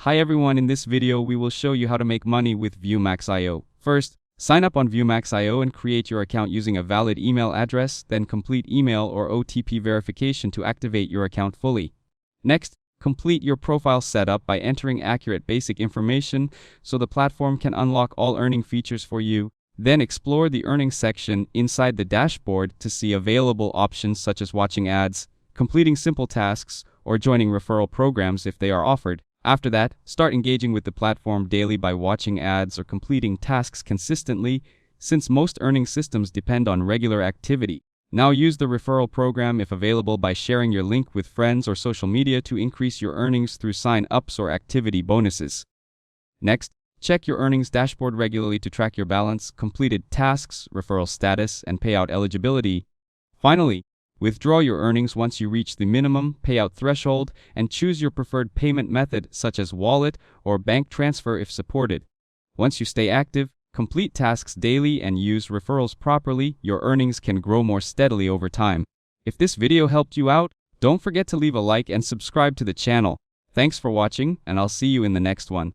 Hi everyone, in this video we will show you how to make money with Viewmax.io. First, sign up on Viewmax.io and create your account using a valid email address, then complete email or OTP verification to activate your account fully. Next, complete your profile setup by entering accurate basic information so the platform can unlock all earning features for you. Then explore the earnings section inside the dashboard to see available options such as watching ads, completing simple tasks, or joining referral programs if they are offered. After that, start engaging with the platform daily by watching ads or completing tasks consistently, since most earning systems depend on regular activity. Now use the referral program if available by sharing your link with friends or social media to increase your earnings through sign-ups or activity bonuses. Next, check your earnings dashboard regularly to track your balance, completed tasks, referral status, and payout eligibility. Finally, withdraw your earnings once you reach the minimum payout threshold and choose your preferred payment method such as wallet or bank transfer if supported. Once you stay active, complete tasks daily, and use referrals properly, your earnings can grow more steadily over time. If this video helped you out, don't forget to leave a like and subscribe to the channel. Thanks for watching, and I'll see you in the next one.